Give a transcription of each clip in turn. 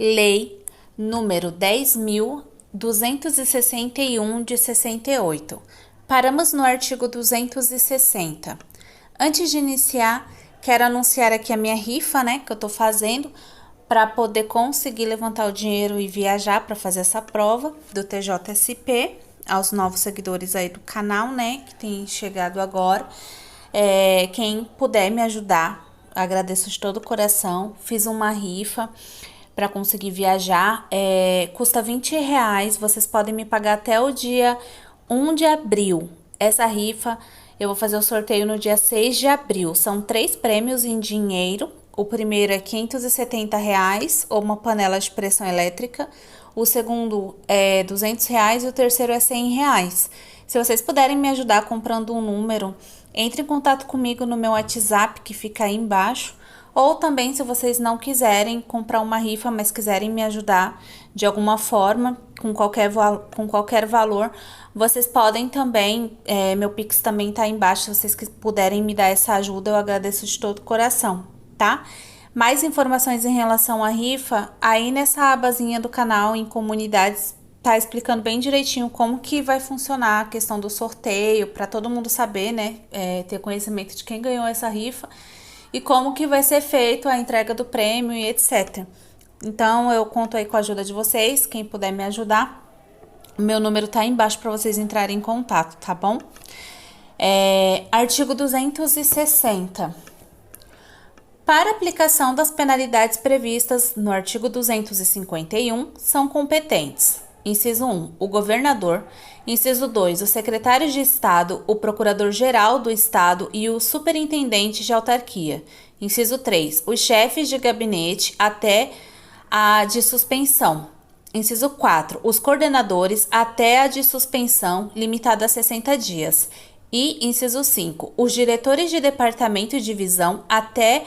Lei número 10.261 de 68. Paramos no artigo 260. Antes de iniciar, quero anunciar aqui a minha rifa, que eu tô fazendo para poder conseguir levantar o dinheiro e viajar para fazer essa prova do TJSP, aos novos seguidores aí do canal, que tem chegado agora. Quem puder me ajudar, agradeço de todo o coração. Fiz uma rifa para conseguir viajar, custa R$20, vocês podem me pagar até o dia 1 de abril. Essa rifa eu vou fazer o sorteio no dia 6 de abril, são 3 prêmios em dinheiro. O primeiro é R$570, ou uma panela de pressão elétrica. O segundo é R$200 e o terceiro é R$100. Se vocês puderem me ajudar comprando um número, entre em contato comigo no meu WhatsApp, que fica aí embaixo. Ou também, se vocês não quiserem comprar uma rifa, mas quiserem me ajudar de alguma forma, com qualquer valor, vocês podem também, meu Pix também tá aí embaixo, se vocês puderem me dar essa ajuda, eu agradeço de todo o coração, tá? Mais informações em relação à rifa, aí nessa abazinha do canal, em comunidades, tá explicando bem direitinho como que vai funcionar a questão do sorteio, para todo mundo saber, ter conhecimento de quem ganhou essa rifa e como que vai ser feito a entrega do prêmio e etc. Então, eu conto aí com a ajuda de vocês, quem puder me ajudar. O meu número tá aí embaixo para vocês entrarem em contato, tá bom? Artigo 260. Para aplicação das penalidades previstas no artigo 251, são competentes: inciso 1, o governador; inciso 2, o secretário de Estado, o procurador-geral do Estado e o superintendente de autarquia; inciso 3, os chefes de gabinete até a de suspensão; inciso 4, os coordenadores até a de suspensão limitada a 60 dias; e inciso 5, os diretores de departamento e divisão até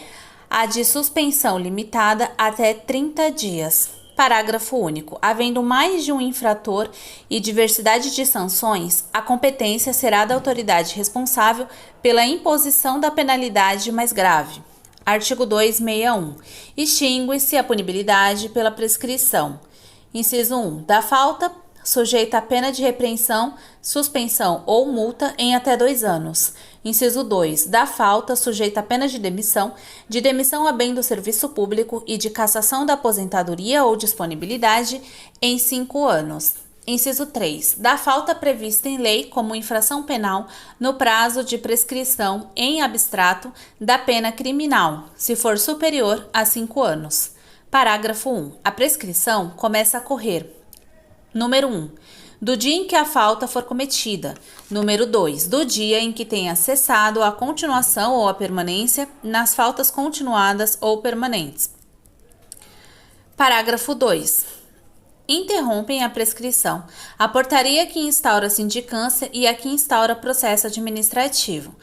a de suspensão limitada até 30 dias. Parágrafo único. Havendo mais de um infrator e diversidade de sanções, a competência será da autoridade responsável pela imposição da penalidade mais grave. Artigo 261. Extingue-se a punibilidade pela prescrição. Inciso 1. Da falta, sujeita a pena de repreensão, suspensão ou multa em até 2 anos. Inciso 2. Da falta, sujeita a pena de demissão a bem do serviço público e de cassação da aposentadoria ou disponibilidade em 5 anos. Inciso 3. Da falta prevista em lei como infração penal no prazo de prescrição em abstrato da pena criminal, se for superior a 5 anos. Parágrafo 1. A prescrição começa a correr: número 1, do dia em que a falta for cometida. Número 2, do dia em que tenha cessado a continuação ou a permanência nas faltas continuadas ou permanentes. Parágrafo 2. Interrompem a prescrição a portaria que instaura a sindicância e a que instaura processo administrativo.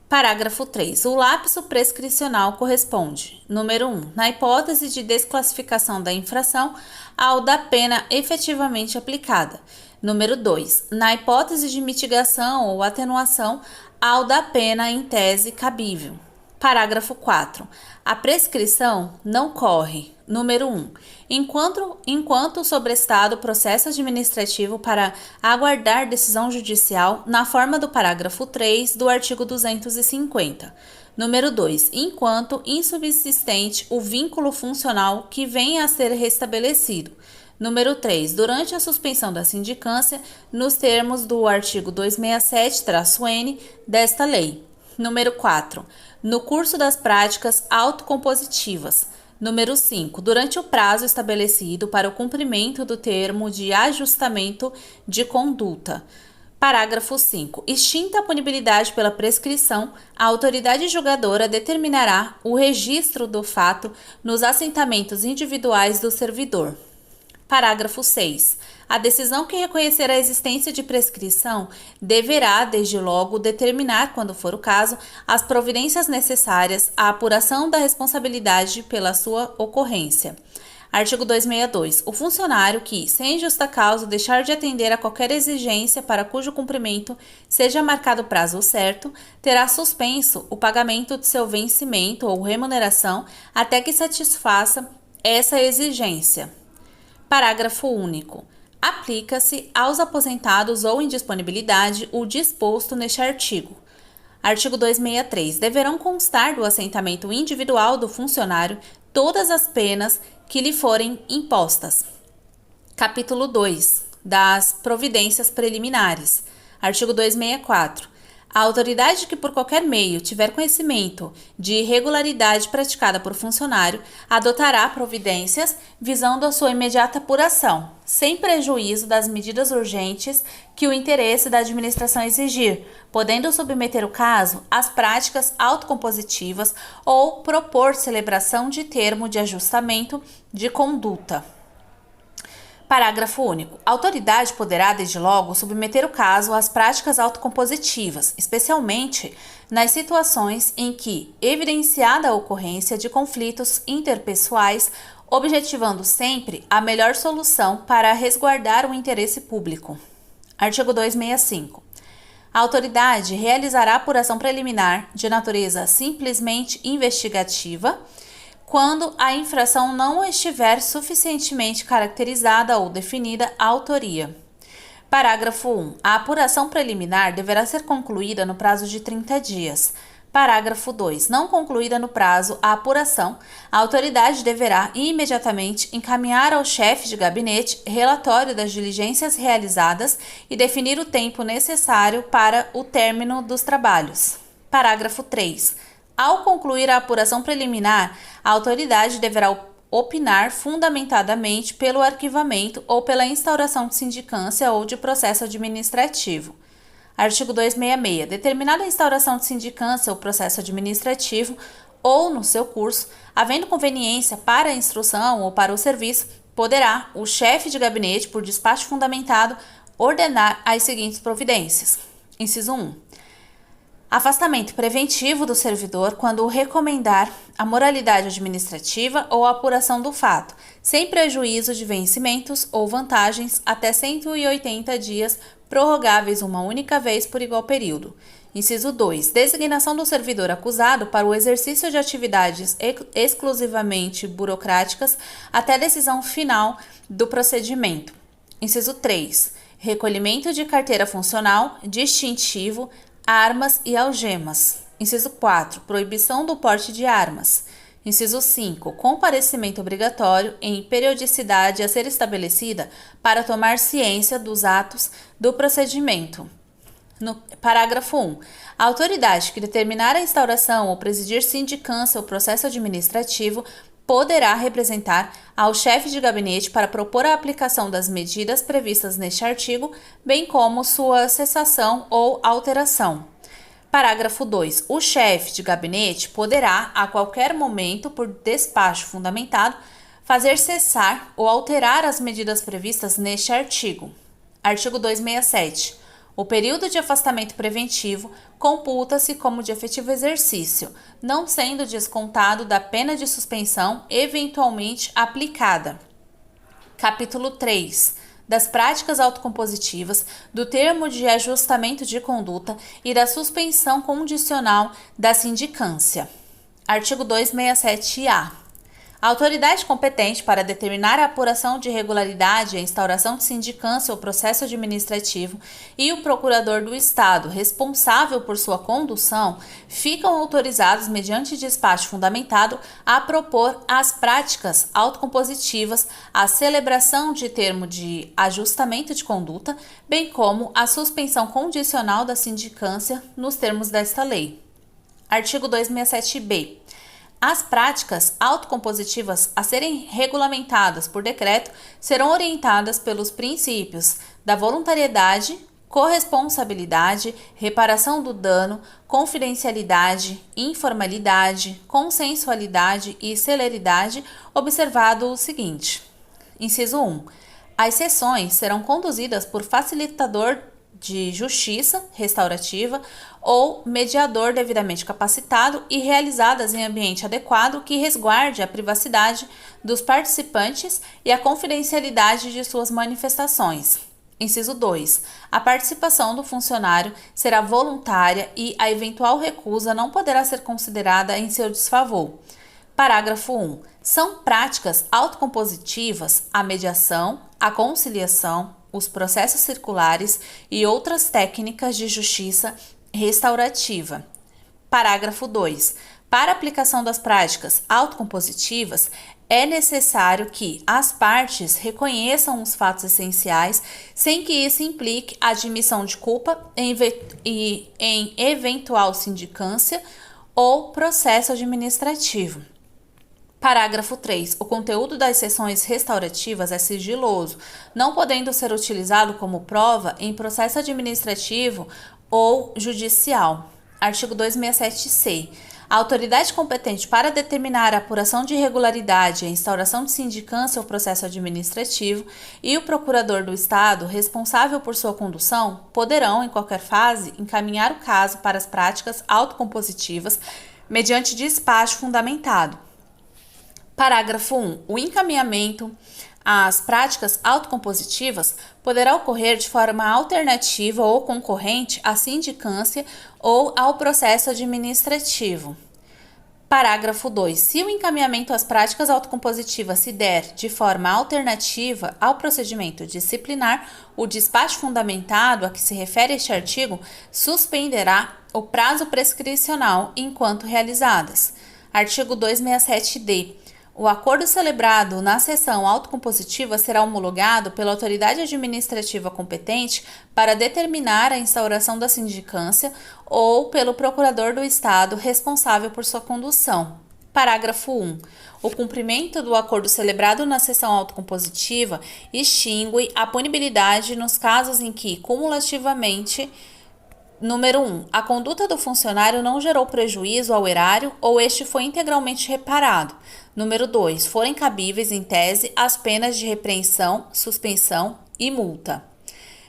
Parágrafo 3. O lapso prescricional corresponde: número 1, na hipótese de desclassificação da infração, ao da pena efetivamente aplicada. Número 2, na hipótese de mitigação ou atenuação, ao da pena em tese cabível. Parágrafo 4. A prescrição não corre: número 1, enquanto sobrestado processo administrativo para aguardar decisão judicial na forma do parágrafo 3 do artigo 250. Número 2, enquanto insubsistente o vínculo funcional que venha a ser restabelecido. Número 3, durante a suspensão da sindicância, nos termos do artigo 267-N desta lei. Número 4, no curso das práticas autocompositivas. Número 5, durante o prazo estabelecido para o cumprimento do termo de ajustamento de conduta. Parágrafo 5. Extinta a punibilidade pela prescrição, a autoridade julgadora determinará o registro do fato nos assentamentos individuais do servidor. Parágrafo 6. A decisão que reconhecer a existência de prescrição deverá, desde logo, determinar, quando for o caso, as providências necessárias à apuração da responsabilidade pela sua ocorrência. Artigo 262. O funcionário que, sem justa causa, deixar de atender a qualquer exigência para cujo cumprimento seja marcado prazo certo, terá suspenso o pagamento de seu vencimento ou remuneração até que satisfaça essa exigência. Parágrafo único. Aplica-se aos aposentados ou em disponibilidade o disposto neste artigo. Artigo 263. Deverão constar do assentamento individual do funcionário todas as penas que lhe forem impostas. Capítulo 2. Das providências preliminares. Artigo 264. A autoridade que por qualquer meio tiver conhecimento de irregularidade praticada por funcionário adotará providências visando a sua imediata apuração, sem prejuízo das medidas urgentes que o interesse da administração exigir, podendo submeter o caso às práticas autocompositivas ou propor celebração de termo de ajustamento de conduta. Parágrafo único. A autoridade poderá, desde logo, submeter o caso às práticas autocompositivas, especialmente nas situações em que, evidenciada a ocorrência de conflitos interpessoais, objetivando sempre a melhor solução para resguardar o interesse público. Artigo 265. A autoridade realizará apuração preliminar de natureza simplesmente investigativa, quando a infração não estiver suficientemente caracterizada ou definida a autoria. Parágrafo 1. A apuração preliminar deverá ser concluída no prazo de 30 dias. Parágrafo 2. Não concluída no prazo a apuração, a autoridade deverá imediatamente encaminhar ao chefe de gabinete relatório das diligências realizadas e definir o tempo necessário para o término dos trabalhos. Parágrafo 3. Ao concluir a apuração preliminar, a autoridade deverá opinar fundamentadamente pelo arquivamento ou pela instauração de sindicância ou de processo administrativo. Artigo 266. Determinada a instauração de sindicância ou processo administrativo ou no seu curso, havendo conveniência para a instrução ou para o serviço, poderá o chefe de gabinete, por despacho fundamentado, ordenar as seguintes providências. Inciso 1. Afastamento preventivo do servidor quando o recomendar a moralidade administrativa ou a apuração do fato, sem prejuízo de vencimentos ou vantagens até 180 dias, prorrogáveis uma única vez por igual período. Inciso 2. Designação do servidor acusado para o exercício de atividades exclusivamente burocráticas até decisão final do procedimento. Inciso 3. Recolhimento de carteira funcional, distintivo, armas e algemas. Inciso 4. Proibição do porte de armas. Inciso 5. Comparecimento obrigatório em periodicidade a ser estabelecida para tomar ciência dos atos do procedimento. No parágrafo 1. A autoridade que determinar a instauração ou presidir sindicância ou processo administrativo poderá representar ao chefe de gabinete para propor a aplicação das medidas previstas neste artigo, bem como sua cessação ou alteração. Parágrafo 2. O chefe de gabinete poderá, a qualquer momento, por despacho fundamentado, fazer cessar ou alterar as medidas previstas neste artigo. Artigo 267. O período de afastamento preventivo computa-se como de efetivo exercício, não sendo descontado da pena de suspensão eventualmente aplicada. Capítulo 3. Das práticas autocompositivas, do termo de ajustamento de conduta e da suspensão condicional da sindicância. Artigo 267-A. A autoridade competente para determinar a apuração de irregularidade e a instauração de sindicância ou processo administrativo e o procurador do Estado responsável por sua condução ficam autorizados, mediante despacho fundamentado, a propor as práticas autocompositivas, a celebração de termo de ajustamento de conduta, bem como a suspensão condicional da sindicância nos termos desta lei. Artigo 267-B. As práticas autocompositivas a serem regulamentadas por decreto serão orientadas pelos princípios da voluntariedade, corresponsabilidade, reparação do dano, confidencialidade, informalidade, consensualidade e celeridade, observado o seguinte. Inciso 1. As sessões serão conduzidas por facilitador de justiça restaurativa ou mediador devidamente capacitado e realizadas em ambiente adequado que resguarde a privacidade dos participantes e a confidencialidade de suas manifestações. Inciso 2. A participação do funcionário será voluntária e a eventual recusa não poderá ser considerada em seu desfavor. Parágrafo 1. São práticas autocompositivas a mediação, a conciliação, os processos circulares e outras técnicas de justiça restaurativa. Parágrafo 2. Para a aplicação das práticas autocompositivas, é necessário que as partes reconheçam os fatos essenciais sem que isso implique a admissão de culpa em eventual sindicância ou processo administrativo. Parágrafo 3. O conteúdo das sessões restaurativas é sigiloso, não podendo ser utilizado como prova em processo administrativo ou judicial. Artigo 267-C. A autoridade competente para determinar a apuração de irregularidade e a instauração de sindicância ou processo administrativo e o procurador do Estado, responsável por sua condução, poderão, em qualquer fase, encaminhar o caso para as práticas autocompositivas mediante despacho fundamentado. Parágrafo 1. O encaminhamento às práticas autocompositivas poderá ocorrer de forma alternativa ou concorrente à sindicância ou ao processo administrativo. Parágrafo 2. Se o encaminhamento às práticas autocompositivas se der de forma alternativa ao procedimento disciplinar, o despacho fundamentado a que se refere este artigo suspenderá o prazo prescricional enquanto realizadas. Artigo 267-D. O acordo celebrado na sessão autocompositiva será homologado pela autoridade administrativa competente para determinar a instauração da sindicância ou pelo procurador do Estado responsável por sua condução. Parágrafo 1. O cumprimento do acordo celebrado na sessão autocompositiva extingue a punibilidade nos casos em que, cumulativamente, número 1. A conduta do funcionário não gerou prejuízo ao erário ou este foi integralmente reparado. Número 2. Forem cabíveis, em tese, as penas de repreensão, suspensão e multa.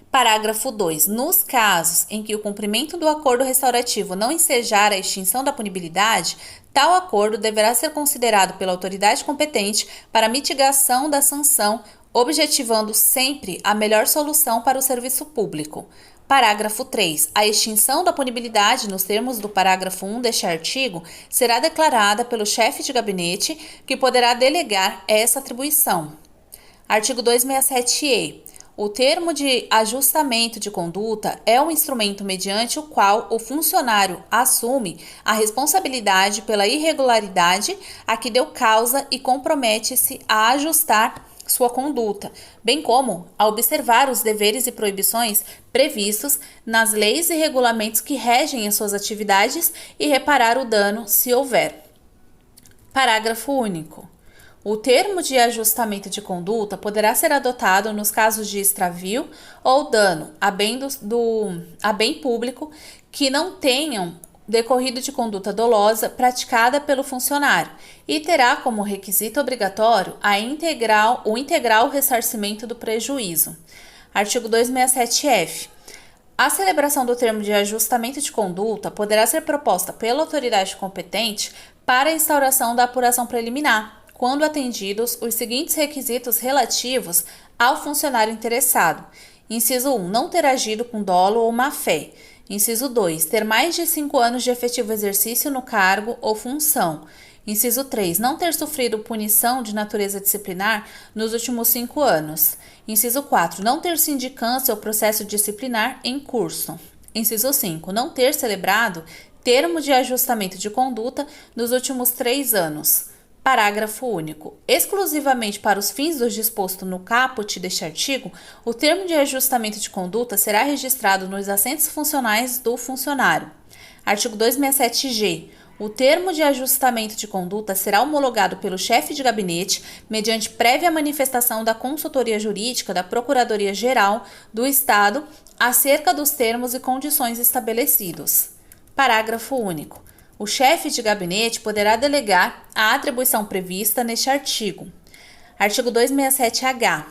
Parágrafo 2. Nos casos em que o cumprimento do acordo restaurativo não ensejar a extinção da punibilidade, tal acordo deverá ser considerado pela autoridade competente para mitigação da sanção, objetivando sempre a melhor solução para o serviço público. Parágrafo 3. A extinção da punibilidade nos termos do parágrafo 1 deste artigo será declarada pelo chefe de gabinete, que poderá delegar essa atribuição. Artigo 267-E. O termo de ajustamento de conduta é um instrumento mediante o qual o funcionário assume a responsabilidade pela irregularidade a que deu causa e compromete-se a ajustar sua conduta, bem como a observar os deveres e proibições previstos nas leis e regulamentos que regem as suas atividades e reparar o dano se houver. Parágrafo único. O termo de ajustamento de conduta poderá ser adotado nos casos de extravio ou dano a bem público que não tenham decorrido de conduta dolosa praticada pelo funcionário e terá como requisito obrigatório o integral ressarcimento do prejuízo. Artigo 267-F. A celebração do termo de ajustamento de conduta poderá ser proposta pela autoridade competente para a instauração da apuração preliminar, quando atendidos os seguintes requisitos relativos ao funcionário interessado. Inciso 1. Não ter agido com dolo ou má-fé. Inciso 2. Ter mais de 5 anos de efetivo exercício no cargo ou função. Inciso 3. Não ter sofrido punição de natureza disciplinar nos últimos 5 anos. Inciso 4. Não ter sindicância ou processo disciplinar em curso. Inciso 5. Não ter celebrado termo de ajustamento de conduta nos últimos 3 anos. Parágrafo único. Exclusivamente para os fins do disposto no caput deste artigo, o termo de ajustamento de conduta será registrado nos assentos funcionais do funcionário. Artigo 267-G. O termo de ajustamento de conduta será homologado pelo chefe de gabinete mediante prévia manifestação da consultoria jurídica da Procuradoria-Geral do Estado acerca dos termos e condições estabelecidos. Parágrafo único. O chefe de gabinete poderá delegar a atribuição prevista neste artigo. Artigo 267-H.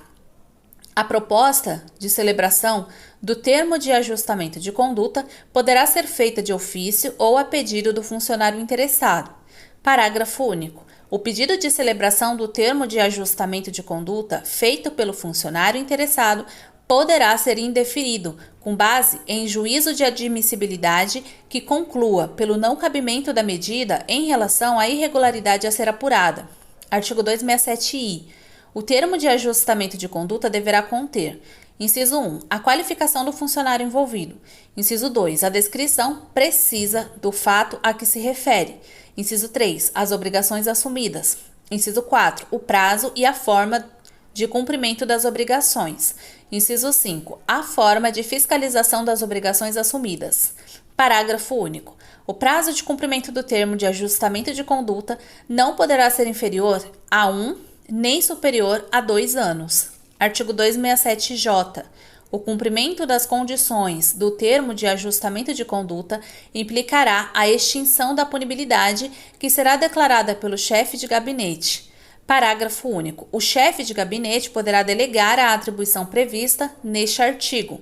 A proposta de celebração do termo de ajustamento de conduta poderá ser feita de ofício ou a pedido do funcionário interessado. Parágrafo único. O pedido de celebração do termo de ajustamento de conduta feito pelo funcionário interessado poderá ser indeferido, com base em juízo de admissibilidade que conclua pelo não cabimento da medida em relação à irregularidade a ser apurada. Artigo 267-I. O termo de ajustamento de conduta deverá conter: inciso 1, a qualificação do funcionário envolvido. Inciso 2, a descrição precisa do fato a que se refere. Inciso 3, as obrigações assumidas. Inciso 4, o prazo e a forma de cumprimento das obrigações. Inciso 5, a forma de fiscalização das obrigações assumidas. Parágrafo único. O prazo de cumprimento do termo de ajustamento de conduta não poderá ser inferior a 1, nem superior a 2 anos. Artigo 267-J. O cumprimento das condições do termo de ajustamento de conduta implicará a extinção da punibilidade que será declarada pelo chefe de gabinete. Parágrafo único. O chefe de gabinete poderá delegar a atribuição prevista neste artigo.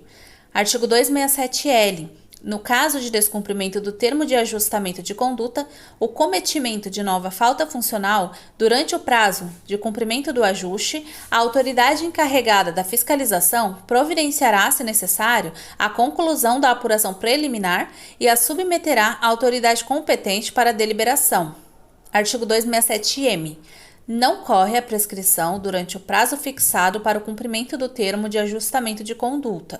Artigo 267-L. No caso de descumprimento do termo de ajustamento de conduta, o cometimento de nova falta funcional durante o prazo de cumprimento do ajuste, a autoridade encarregada da fiscalização providenciará, se necessário, a conclusão da apuração preliminar e a submeterá à autoridade competente para deliberação. Artigo 267-M. Não corre a prescrição durante o prazo fixado para o cumprimento do termo de ajustamento de conduta.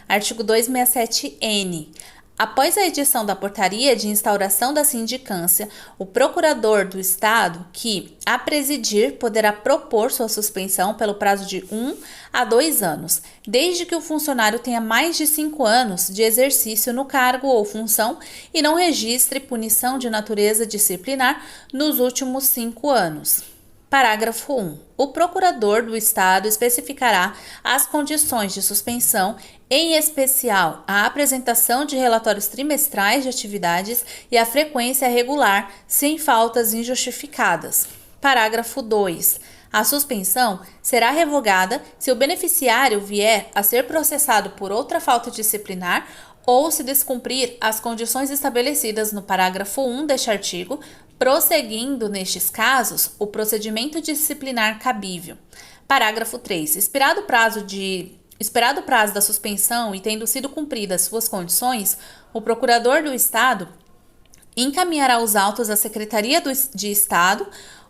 Artigo 267-N. Após a edição da portaria de instauração da sindicância, o procurador do Estado que a presidir poderá propor sua suspensão pelo prazo de 1 a 2 anos, desde que o funcionário tenha mais de 5 anos de exercício no cargo ou função e não registre punição de natureza disciplinar nos últimos 5 anos. Parágrafo 1. O procurador do Estado especificará as condições de suspensão, em especial a apresentação de relatórios trimestrais de atividades e a frequência regular, sem faltas injustificadas. Parágrafo 2. A suspensão será revogada se o beneficiário vier a ser processado por outra falta disciplinar ou se descumprir as condições estabelecidas no parágrafo 1 deste artigo, prosseguindo, nestes casos, o procedimento disciplinar cabível. Parágrafo 3. Esperado o prazo da suspensão e tendo sido cumpridas suas condições, o procurador do Estado encaminhará os autos à Secretaria de Estado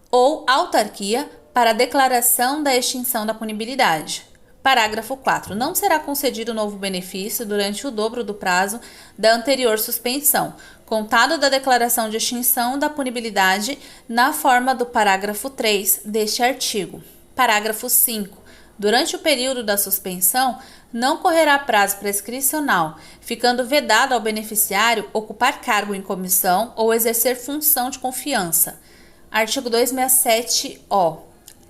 ou autarquia para a declaração da extinção da punibilidade. Parágrafo 4. Não será concedido novo benefício durante o dobro do prazo da anterior suspensão, contado da declaração de extinção da punibilidade na forma do parágrafo 3 deste artigo. Parágrafo 5. Durante o período da suspensão, não correrá prazo prescricional, ficando vedado ao beneficiário ocupar cargo em comissão ou exercer função de confiança. Artigo 267-O.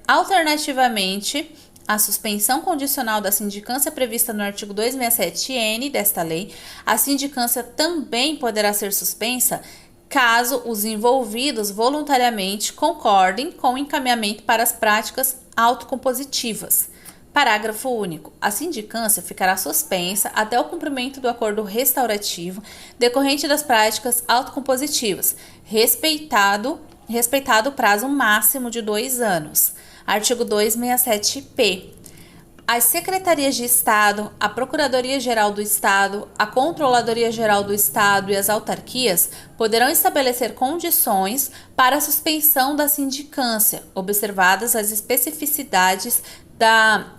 Alternativamente, a suspensão condicional da sindicância prevista no artigo 267-N desta lei, a sindicância também poderá ser suspensa caso os envolvidos voluntariamente concordem com o encaminhamento para as práticas autocompositivas. Parágrafo único. A sindicância ficará suspensa até o cumprimento do acordo restaurativo decorrente das práticas autocompositivas, respeitado o prazo máximo de 2 anos. Artigo 267-P. As Secretarias de Estado, a Procuradoria-Geral do Estado, a Controladoria-Geral do Estado e as autarquias poderão estabelecer condições para a suspensão da sindicância, observadas as especificidades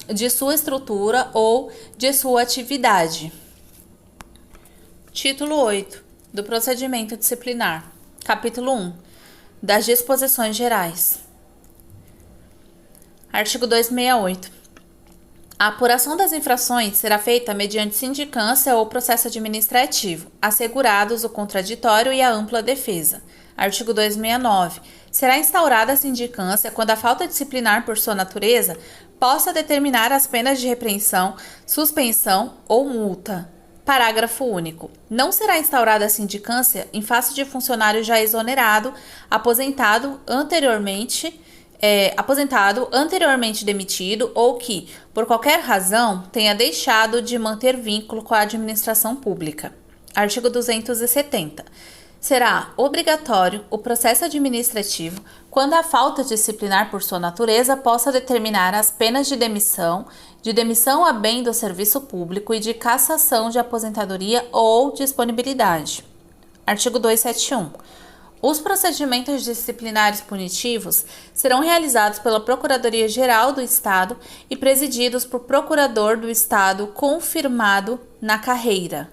de sua estrutura ou de sua atividade. Título 8. Do Procedimento Disciplinar. Capítulo 1. Das Disposições Gerais. Artigo 268. A apuração das infrações será feita mediante sindicância ou processo administrativo, assegurados o contraditório e a ampla defesa. Artigo 269. Será instaurada a sindicância quando a falta disciplinar por sua natureza possa determinar as penas de repreensão, suspensão ou multa. Parágrafo único. Não será instaurada a sindicância em face de funcionário já exonerado, aposentado anteriormente demitido ou que, por qualquer razão, tenha deixado de manter vínculo com a administração pública. Artigo 270. Será obrigatório o processo administrativo quando a falta disciplinar por sua natureza possa determinar as penas de demissão a bem do serviço público e de cassação de aposentadoria ou disponibilidade. Artigo 271. Os procedimentos disciplinares punitivos serão realizados pela Procuradoria-Geral do Estado e presididos por procurador do Estado confirmado na carreira.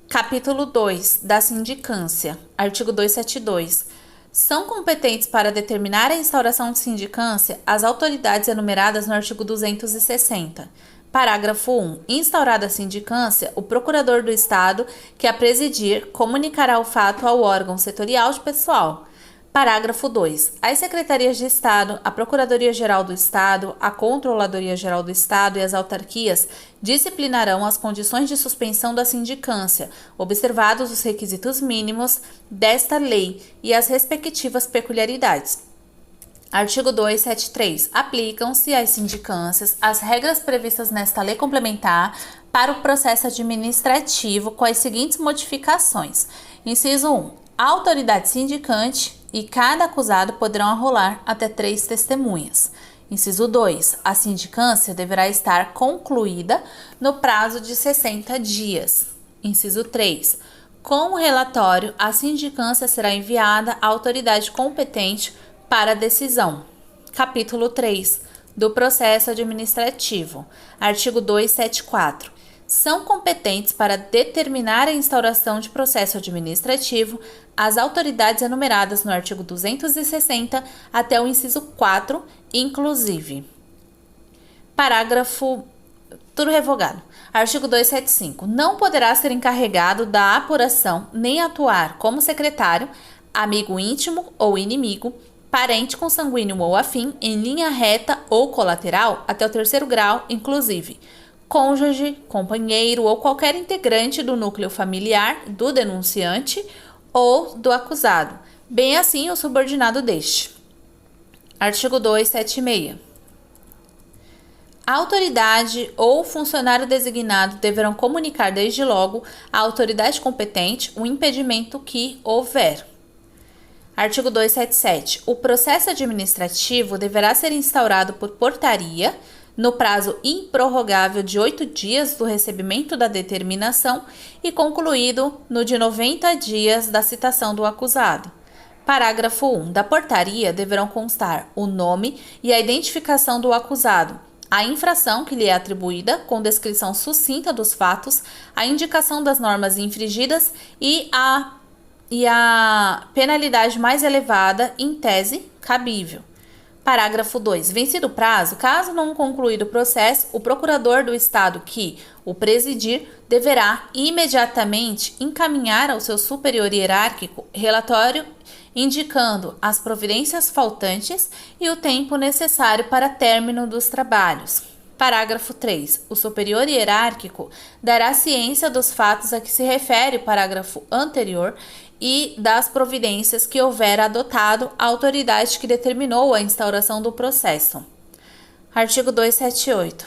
Capítulo 2 da sindicância. Artigo 272. São competentes para determinar a instauração de sindicância as autoridades enumeradas no artigo 260. Parágrafo 1. Instaurada a sindicância, o procurador do Estado que a presidir comunicará o fato ao órgão setorial de pessoal. Parágrafo 2. As secretarias de Estado, a Procuradoria-Geral do Estado, a Controladoria-Geral do Estado e as autarquias disciplinarão as condições de suspensão da sindicância, observados os requisitos mínimos desta lei e as respectivas peculiaridades. Artigo 273. Aplicam-se às sindicâncias as regras previstas nesta lei complementar para o processo administrativo com as seguintes modificações. Inciso 1. A autoridade sindicante e cada acusado poderão arrolar até 3 testemunhas. Inciso 2. A sindicância deverá estar concluída no prazo de 60 dias. Inciso 3. Com o relatório, a sindicância será enviada à autoridade competente para decisão. Capítulo 3 do processo administrativo. Artigo 274. São competentes para determinar a instauração de processo administrativo as autoridades enumeradas no artigo 260 até o inciso 4, inclusive. Parágrafo tudo revogado. Artigo 275. Não poderá ser encarregado da apuração nem atuar como secretário, amigo íntimo ou inimigo, parente consanguíneo ou afim, em linha reta ou colateral até o 3º grau, inclusive cônjuge, companheiro ou qualquer integrante do núcleo familiar do denunciante ou do acusado, bem assim o subordinado deste. Artigo 276. A autoridade ou funcionário designado deverão comunicar desde logo à autoridade competente o impedimento que houver. Artigo 277. O processo administrativo deverá ser instaurado por portaria no prazo improrrogável de 8 dias do recebimento da determinação e concluído no de 90 dias da citação do acusado. Parágrafo 1. Da portaria deverão constar o nome e a identificação do acusado, a infração que lhe é atribuída, com descrição sucinta dos fatos, a indicação das normas infringidas e a penalidade mais elevada, em tese, cabível. Parágrafo 2. Vencido o prazo, caso não concluído o processo, o procurador do Estado que o presidir deverá imediatamente encaminhar ao seu superior hierárquico relatório indicando as providências faltantes e o tempo necessário para término dos trabalhos. Parágrafo 3. O superior hierárquico dará ciência dos fatos a que se refere o parágrafo anterior e das providências que houver adotado a autoridade que determinou a instauração do processo. Artigo 278.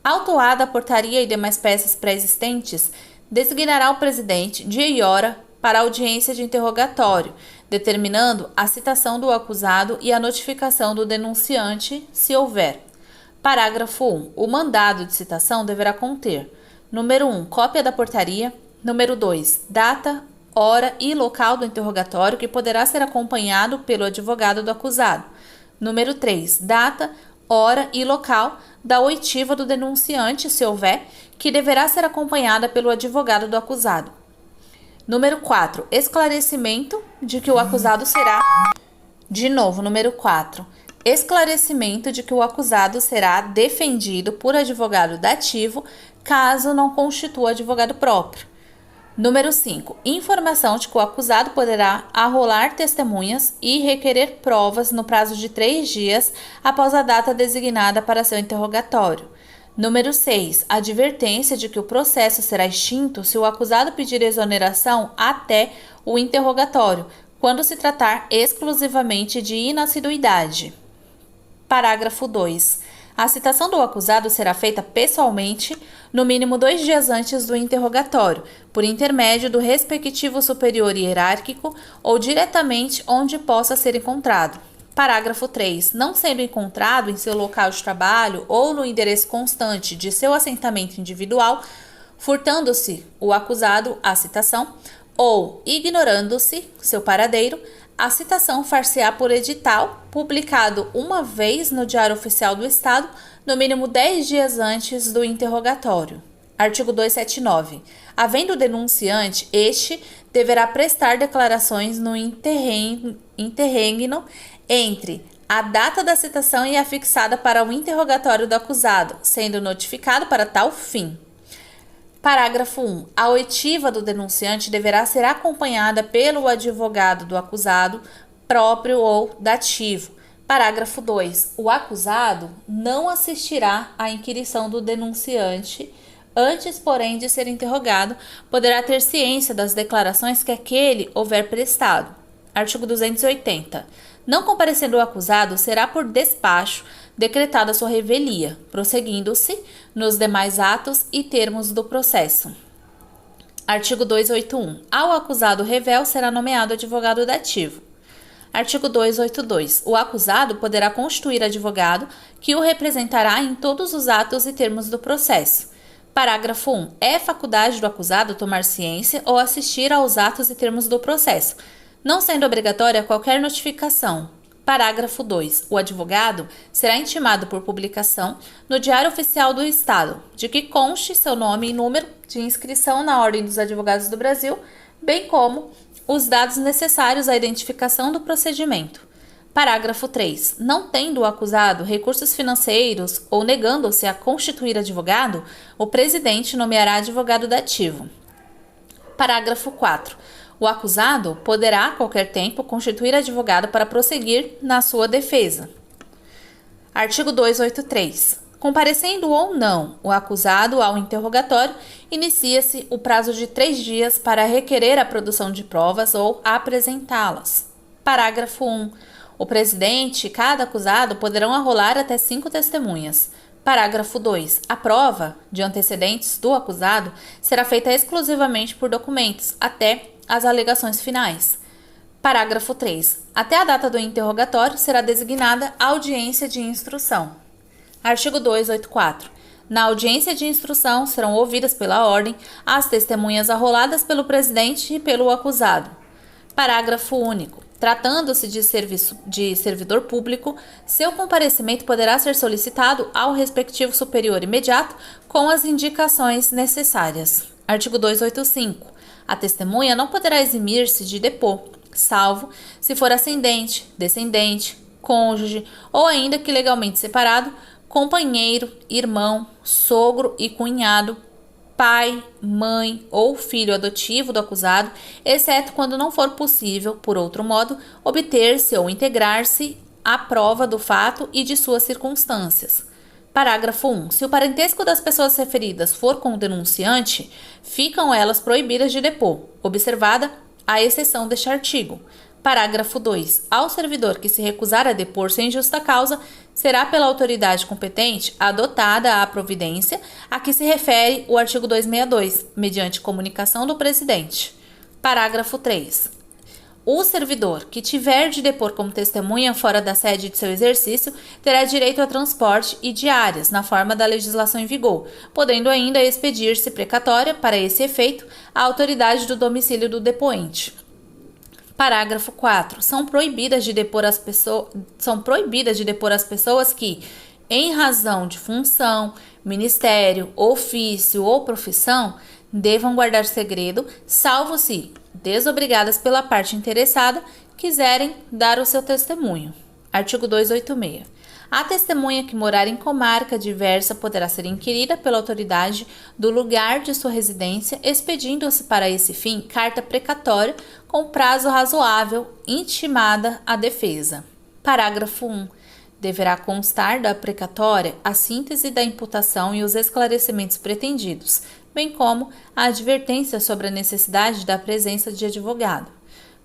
Autuada a portaria e demais peças pré-existentes, designará o presidente dia e hora para a audiência de interrogatório, determinando a citação do acusado e a notificação do denunciante, se houver. Parágrafo 1. O mandado de citação deverá conter: número 1, cópia da portaria; número 2, data, hora e local do interrogatório, que poderá ser acompanhado pelo advogado do acusado; número 3, data, hora e local da oitiva do denunciante, se houver, que deverá ser acompanhada pelo advogado do acusado; número 4, esclarecimento de que o acusado será... número 4. Esclarecimento de que o acusado será defendido por advogado dativo, caso não constitua advogado próprio. Número 5. Informação de que o acusado poderá arrolar testemunhas e requerer provas no prazo de 3 dias após a data designada para seu interrogatório. Número 6. Advertência de que o processo será extinto se o acusado pedir exoneração até o interrogatório, quando se tratar exclusivamente de inassiduidade. Parágrafo 2. A citação do acusado será feita pessoalmente, no mínimo 2 dias antes do interrogatório, por intermédio do respectivo superior hierárquico ou diretamente onde possa ser encontrado. Parágrafo 3. Não sendo encontrado em seu local de trabalho ou no endereço constante de seu assentamento individual, furtando-se o acusado à citação ou ignorando-se seu paradeiro, a citação far-se-á por edital, publicado uma vez no Diário Oficial do Estado, no mínimo 10 dias antes do interrogatório. Artigo 279. Havendo o denunciante, este deverá prestar declarações no interregno entre a data da citação e a fixada para o interrogatório do acusado, sendo notificado para tal fim. Parágrafo 1. A oitiva do denunciante deverá ser acompanhada pelo advogado do acusado, próprio ou dativo. Parágrafo 2. O acusado não assistirá à inquirição do denunciante. Antes, porém, de ser interrogado, poderá ter ciência das declarações que aquele houver prestado. Artigo 280. Não comparecendo o acusado, será por despacho decretada sua revelia, prosseguindo-se nos demais atos e termos do processo. Artigo 281. Ao acusado revel será nomeado advogado dativo. Artigo 282. O acusado poderá constituir advogado que o representará em todos os atos e termos do processo. Parágrafo 1. É faculdade do acusado tomar ciência ou assistir aos atos e termos do processo, não sendo obrigatória qualquer notificação. Parágrafo 2. O advogado será intimado por publicação no Diário Oficial do Estado, de que conste seu nome e número de inscrição na Ordem dos Advogados do Brasil, bem como os dados necessários à identificação do procedimento. Parágrafo 3. Não tendo o acusado recursos financeiros ou negando-se a constituir advogado, o presidente nomeará advogado dativo. Parágrafo 4. O acusado poderá, a qualquer tempo, constituir advogado para prosseguir na sua defesa. Artigo 283. Comparecendo ou não o acusado ao interrogatório, inicia-se o prazo de 3 dias para requerer a produção de provas ou apresentá-las. Parágrafo 1. O presidente e cada acusado poderão arrolar até 5 testemunhas. Parágrafo 2. A prova de antecedentes do acusado será feita exclusivamente por documentos, até as alegações finais. Parágrafo 3. Até a data do interrogatório será designada audiência de instrução. Artigo 284. Na audiência de instrução serão ouvidas pela ordem as testemunhas arroladas pelo presidente e pelo acusado. Parágrafo único. Tratando-se de servidor público, seu comparecimento poderá ser solicitado ao respectivo superior imediato com as indicações necessárias. Artigo 285. A testemunha não poderá eximir-se de depor, salvo se for ascendente, descendente, cônjuge ou ainda que legalmente separado, companheiro, irmão, sogro e cunhado, pai, mãe ou filho adotivo do acusado, exceto quando não for possível, por outro modo, obter-se ou integrar-se à prova do fato e de suas circunstâncias. Parágrafo 1. Se o parentesco das pessoas referidas for com o denunciante, ficam elas proibidas de depor, observada a exceção deste artigo. Parágrafo 2. Ao servidor que se recusar a depor sem justa causa, será pela autoridade competente adotada a providência a que se refere o artigo 262, mediante comunicação do presidente. Parágrafo 3. O servidor que tiver de depor como testemunha fora da sede de seu exercício terá direito a transporte e diárias, na forma da legislação em vigor, podendo ainda expedir-se precatória, para esse efeito, à autoridade do domicílio do depoente. Parágrafo 4. São proibidas de depor as pessoas que, em razão de função, ministério, ofício ou profissão, devam guardar segredo, salvo se desobrigadas pela parte interessada, quiserem dar o seu testemunho. Artigo 286. A testemunha que morar em comarca diversa poderá ser inquirida pela autoridade do lugar de sua residência, expedindo-se para esse fim carta precatória com prazo razoável, intimada à defesa. Parágrafo 1. Deverá constar da precatória a síntese da imputação e os esclarecimentos pretendidos, bem como a advertência sobre a necessidade da presença de advogado.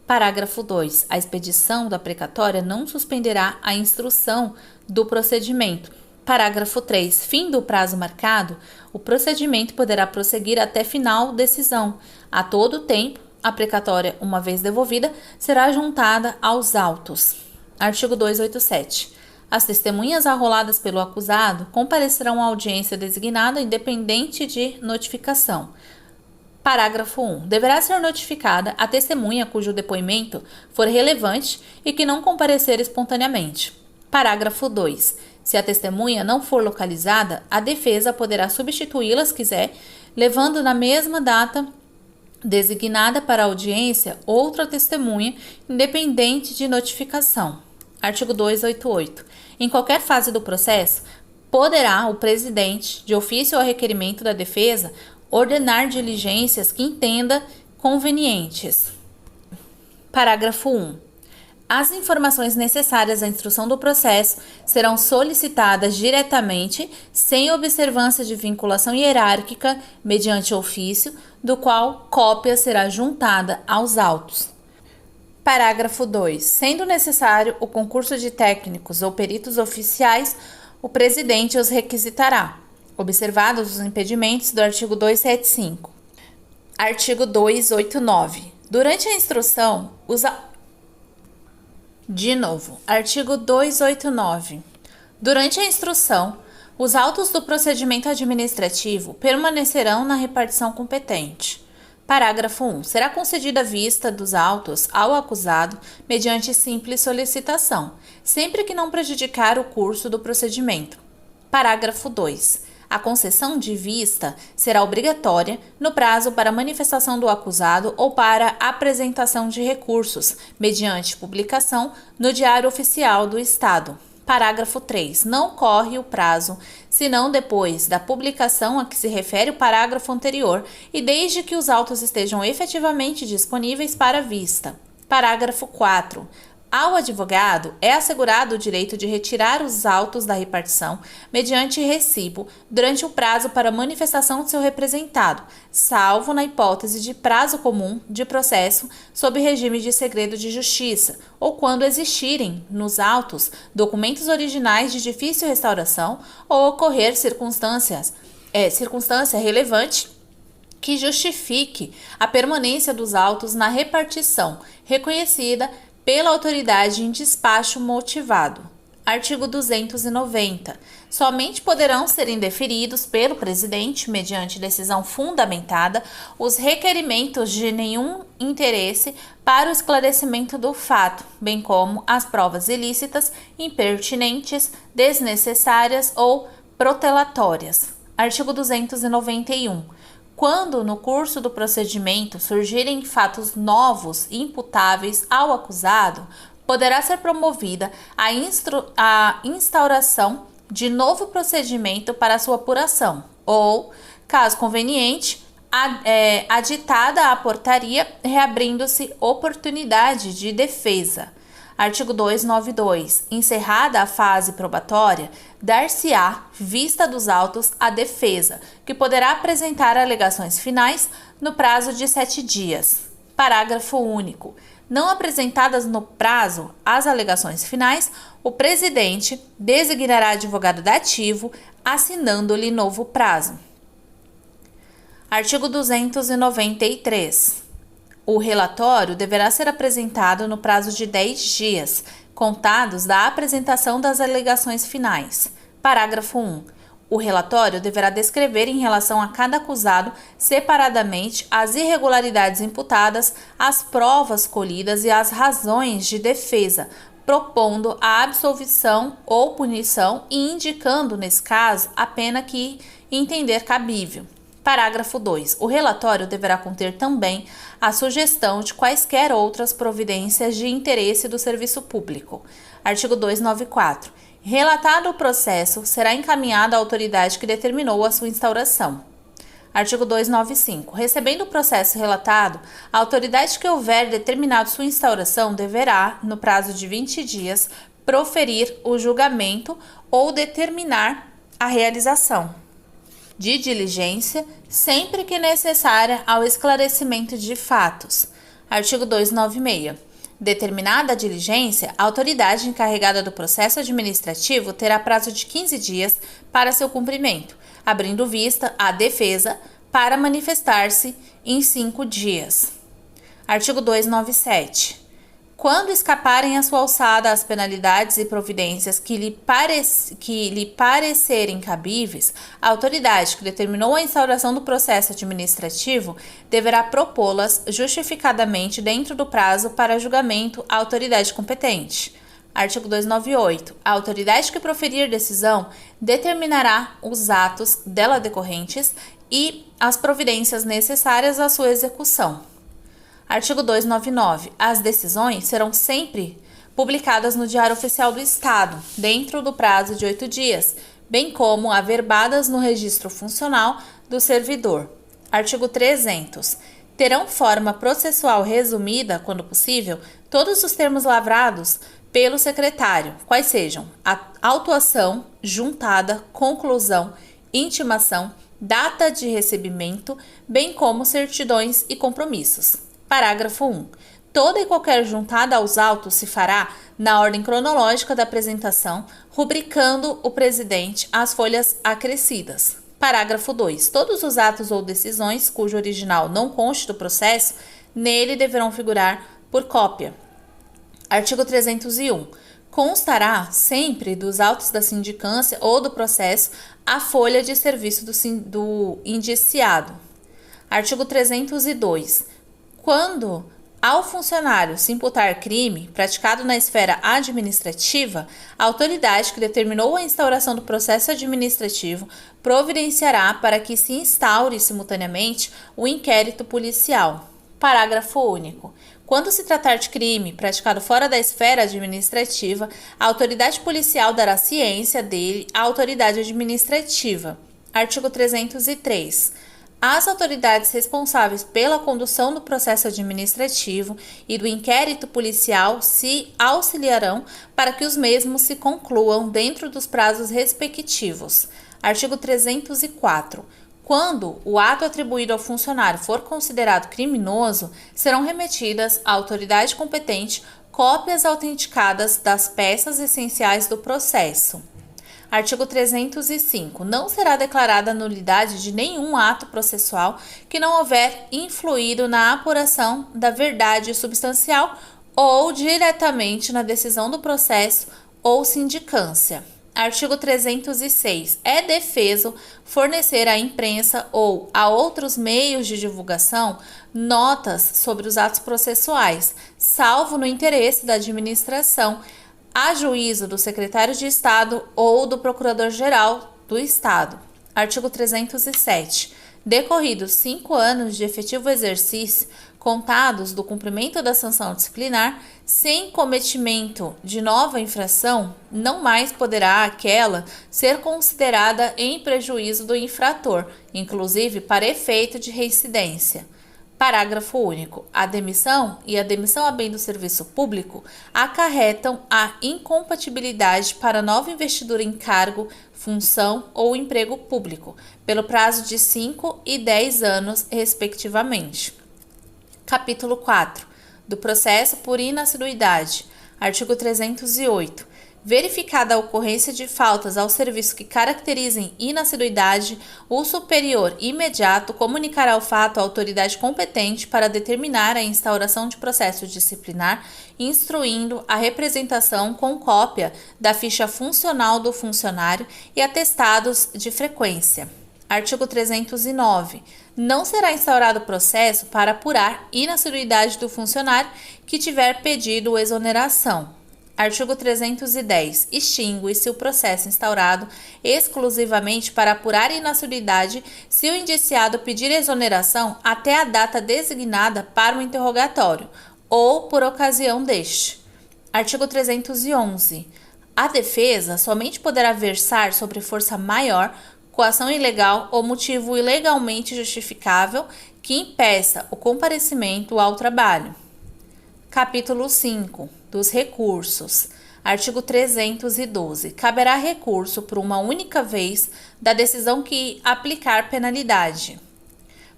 Parágrafo 2. A expedição da precatória não suspenderá a instrução do procedimento. Parágrafo 3. Fim do prazo marcado, o procedimento poderá prosseguir até final decisão. A todo tempo, a precatória, uma vez devolvida, será juntada aos autos. Artigo 287. As testemunhas arroladas pelo acusado comparecerão à audiência designada independente de notificação. Parágrafo 1. Deverá ser notificada a testemunha cujo depoimento for relevante e que não comparecer espontaneamente. Parágrafo 2. Se a testemunha não for localizada, a defesa poderá substituí-la se quiser, levando na mesma data designada para a audiência outra testemunha, independente de notificação. Artigo 288. Em qualquer fase do processo, poderá o presidente, de ofício ou a requerimento da defesa, ordenar diligências que entenda convenientes. Parágrafo 1. As informações necessárias à instrução do processo serão solicitadas diretamente, sem observância de vinculação hierárquica, mediante ofício, do qual cópia será juntada aos autos. Parágrafo 2. Sendo necessário o concurso de técnicos ou peritos oficiais, o presidente os requisitará, observados os impedimentos do artigo 275. Artigo 289. Durante a instrução, Artigo 289. Durante a instrução, os autos do procedimento administrativo permanecerão na repartição competente. Parágrafo 1. Será concedida vista dos autos ao acusado mediante simples solicitação, sempre que não prejudicar o curso do procedimento. Parágrafo 2. A concessão de vista será obrigatória no prazo para manifestação do acusado ou para apresentação de recursos, mediante publicação no Diário Oficial do Estado. Parágrafo 3. Não corre o prazo, senão depois da publicação a que se refere o parágrafo anterior e desde que os autos estejam efetivamente disponíveis para vista. Parágrafo 4. Ao advogado é assegurado o direito de retirar os autos da repartição mediante recibo durante o prazo para manifestação de seu representado, salvo na hipótese de prazo comum de processo sob regime de segredo de justiça, ou quando existirem nos autos documentos originais de difícil restauração ou ocorrer circunstância relevante que justifique a permanência dos autos na repartição reconhecida pela autoridade em despacho motivado. Artigo 290. Somente poderão ser indeferidos pelo presidente, mediante decisão fundamentada, os requerimentos de nenhum interesse para o esclarecimento do fato, bem como as provas ilícitas, impertinentes, desnecessárias ou protelatórias. Artigo 291. Quando, no curso do procedimento, surgirem fatos novos imputáveis ao acusado, poderá ser promovida a instauração de novo procedimento para sua apuração, ou, caso conveniente, aditada a portaria, reabrindo-se oportunidade de defesa. Artigo 292. Encerrada a fase probatória, dar-se-á vista dos autos à defesa, que poderá apresentar alegações finais no prazo de 7 dias. Parágrafo único. Não apresentadas no prazo as alegações finais, o presidente designará advogado dativo, assinando-lhe novo prazo. Artigo 293. O relatório deverá ser apresentado no prazo de 10 dias, contados da apresentação das alegações finais. Parágrafo 1. O relatório deverá descrever em relação a cada acusado, separadamente, as irregularidades imputadas, as provas colhidas e as razões de defesa, propondo a absolvição ou punição e indicando, nesse caso, a pena que entender cabível. Parágrafo 2. O relatório deverá conter também a sugestão de quaisquer outras providências de interesse do serviço público. Artigo 294. Relatado o processo, será encaminhado à autoridade que determinou a sua instauração. Artigo 295. Recebendo o processo relatado, a autoridade que houver determinado sua instauração deverá, no prazo de 20 dias, proferir o julgamento ou determinar a realização de diligência, sempre que necessária ao esclarecimento de fatos. Artigo 296. Determinada a diligência, a autoridade encarregada do processo administrativo terá prazo de 15 dias para seu cumprimento, abrindo vista à defesa para manifestar-se em 5 dias. Artigo 297. Quando escaparem à sua alçada as penalidades e providências que lhe parecerem cabíveis, a autoridade que determinou a instauração do processo administrativo deverá propô-las justificadamente dentro do prazo para julgamento à autoridade competente. Artigo 298. A autoridade que proferir decisão determinará os atos dela decorrentes e as providências necessárias à sua execução. Artigo 299. As decisões serão sempre publicadas no Diário Oficial do Estado, dentro do prazo de 8 dias, bem como averbadas no registro funcional do servidor. Artigo 300. Terão forma processual resumida, quando possível, todos os termos lavrados pelo secretário, quais sejam a autuação, juntada, conclusão, intimação, data de recebimento, bem como certidões e compromissos. Parágrafo 1. Toda e qualquer juntada aos autos se fará na ordem cronológica da apresentação, rubricando o presidente as folhas acrescidas. Parágrafo 2. Todos os atos ou decisões cujo original não conste do processo, nele deverão figurar por cópia. Artigo 301. Constará sempre dos autos da sindicância ou do processo a folha de serviço do indiciado. Artigo 302. Quando ao funcionário se imputar crime praticado na esfera administrativa, a autoridade que determinou a instauração do processo administrativo providenciará para que se instaure simultaneamente o inquérito policial. Parágrafo único. Quando se tratar de crime praticado fora da esfera administrativa, a autoridade policial dará ciência dele à autoridade administrativa. Artigo 303. As autoridades responsáveis pela condução do processo administrativo e do inquérito policial se auxiliarão para que os mesmos se concluam dentro dos prazos respectivos. Artigo 304. Quando o ato atribuído ao funcionário for considerado criminoso, serão remetidas à autoridade competente cópias autenticadas das peças essenciais do processo. Artigo 305. Não será declarada nulidade de nenhum ato processual que não houver influído na apuração da verdade substancial ou diretamente na decisão do processo ou sindicância. Artigo 306. É defeso fornecer à imprensa ou a outros meios de divulgação notas sobre os atos processuais, salvo no interesse da administração, a juízo do secretário de Estado ou do Procurador-Geral do Estado. Artigo 307. Decorridos 5 anos de efetivo exercício, contados do cumprimento da sanção disciplinar, sem cometimento de nova infração, não mais poderá aquela ser considerada em prejuízo do infrator, inclusive para efeito de reincidência. Parágrafo único. A demissão e a demissão a bem do serviço público acarretam a incompatibilidade para nova investidura em cargo, função ou emprego público, pelo prazo de 5 e 10 anos, respectivamente. Capítulo 4. Do processo por inassiduidade. Artigo 308. Verificada a ocorrência de faltas ao serviço que caracterizem inassiduidade, o superior imediato comunicará o fato à autoridade competente para determinar a instauração de processo disciplinar, instruindo a representação com cópia da ficha funcional do funcionário e atestados de frequência. Artigo 309. Não será instaurado processo para apurar inassiduidade do funcionário que tiver pedido exoneração. Artigo 310. Extingue-se o processo instaurado exclusivamente para apurar inassiduidade se o indiciado pedir exoneração até a data designada para o interrogatório ou por ocasião deste. Artigo 311. A defesa somente poderá versar sobre força maior, coação ilegal ou motivo ilegalmente justificável que impeça o comparecimento ao trabalho. Capítulo 5. Dos recursos. Artigo 312. Caberá recurso por uma única vez da decisão que aplicar penalidade.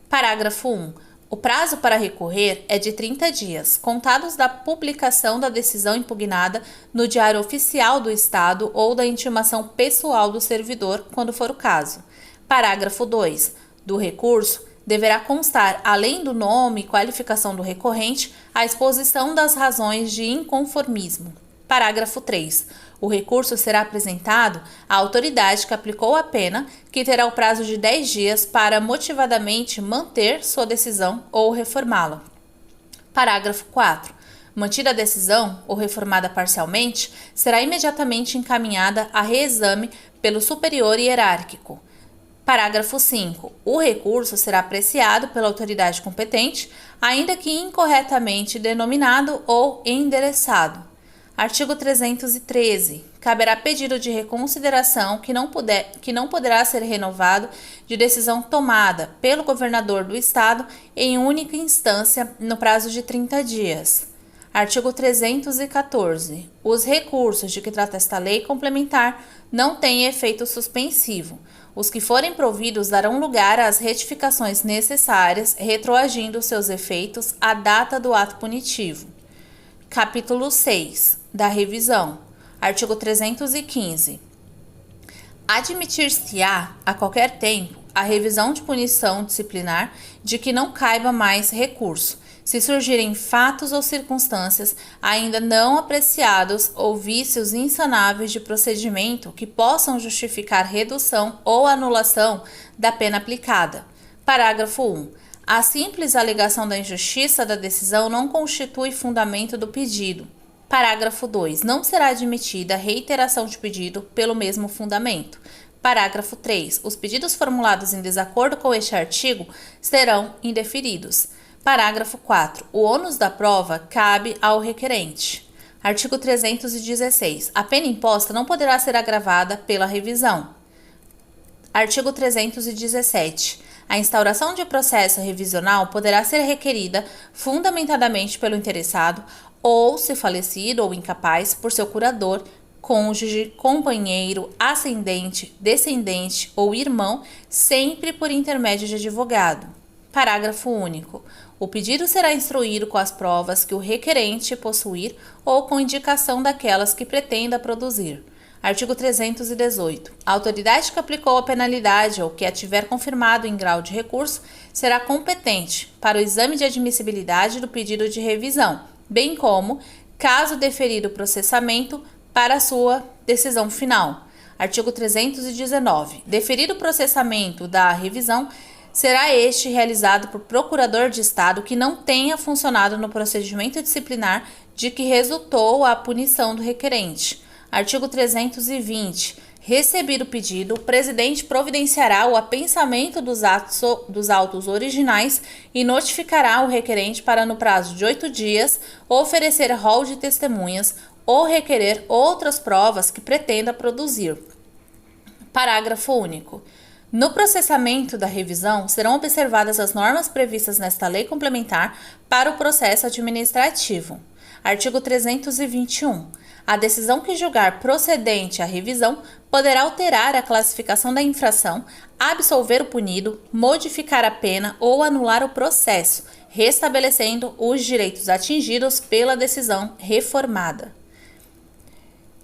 Parágrafo 1. O prazo para recorrer é de 30 dias, contados da publicação da decisão impugnada no Diário Oficial do Estado ou da intimação pessoal do servidor, quando for o caso. Parágrafo 2. Do recurso deverá constar, além do nome e qualificação do recorrente, a exposição das razões de inconformismo. Parágrafo 3. O recurso será apresentado à autoridade que aplicou a pena, que terá o prazo de 10 dias para motivadamente manter sua decisão ou reformá-la. Parágrafo 4. Mantida a decisão ou reformada parcialmente, será imediatamente encaminhada a reexame pelo superior hierárquico. Parágrafo 5. O recurso será apreciado pela autoridade competente, ainda que incorretamente denominado ou endereçado. Artigo 313. Caberá pedido de reconsideração que não poderá ser renovado de decisão tomada pelo governador do Estado em única instância no prazo de 30 dias. Artigo 314. Os recursos de que trata esta lei complementar não têm efeito suspensivo. Os que forem providos darão lugar às retificações necessárias, retroagindo seus efeitos à data do ato punitivo. Capítulo 6. Da revisão. Artigo 315. Admitir-se-á, a qualquer tempo, a revisão de punição disciplinar de que não caiba mais recurso, se surgirem fatos ou circunstâncias ainda não apreciados ou vícios insanáveis de procedimento que possam justificar redução ou anulação da pena aplicada. Parágrafo 1. A simples alegação da injustiça da decisão não constitui fundamento do pedido. Parágrafo 2. Não será admitida reiteração de pedido pelo mesmo fundamento. Parágrafo 3. Os pedidos formulados em desacordo com este artigo serão indeferidos. Parágrafo 4. O ônus da prova cabe ao requerente. Artigo 316. A pena imposta não poderá ser agravada pela revisão. Artigo 317. A instauração de processo revisional poderá ser requerida fundamentadamente pelo interessado ou, se falecido ou incapaz, por seu curador, cônjuge, companheiro, ascendente, descendente ou irmão, sempre por intermédio de advogado. Parágrafo único. O pedido será instruído com as provas que o requerente possuir ou com indicação daquelas que pretenda produzir. Artigo 318. A autoridade que aplicou a penalidade ou que a tiver confirmado em grau de recurso será competente para o exame de admissibilidade do pedido de revisão, bem como, caso deferido o processamento, para a sua decisão final. Artigo 319. Deferido o processamento da revisão, será este realizado por procurador de Estado que não tenha funcionado no procedimento disciplinar de que resultou a punição do requerente. Artigo 320. Recebido o pedido, o presidente providenciará o apensamento dos autos originais e notificará o requerente para, no prazo de 8 dias, oferecer rol de testemunhas ou requerer outras provas que pretenda produzir. Parágrafo único. No processamento da revisão, serão observadas as normas previstas nesta lei complementar para o processo administrativo. Artigo 321. A decisão que julgar procedente a revisão poderá alterar a classificação da infração, absolver o punido, modificar a pena ou anular o processo, restabelecendo os direitos atingidos pela decisão reformada.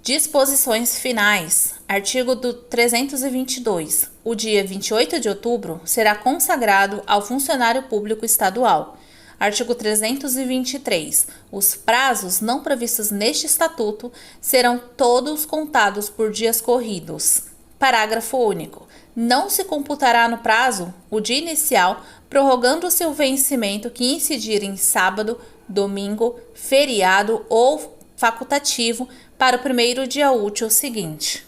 Disposições finais. Artigo 322. O dia 28 de outubro será consagrado ao funcionário público estadual. Artigo 323. Os prazos não previstos neste estatuto serão todos contados por dias corridos. Parágrafo único. Não se computará no prazo o dia inicial, prorrogando-se o vencimento que incidir em sábado, domingo, feriado ou facultativo para o primeiro dia útil seguinte.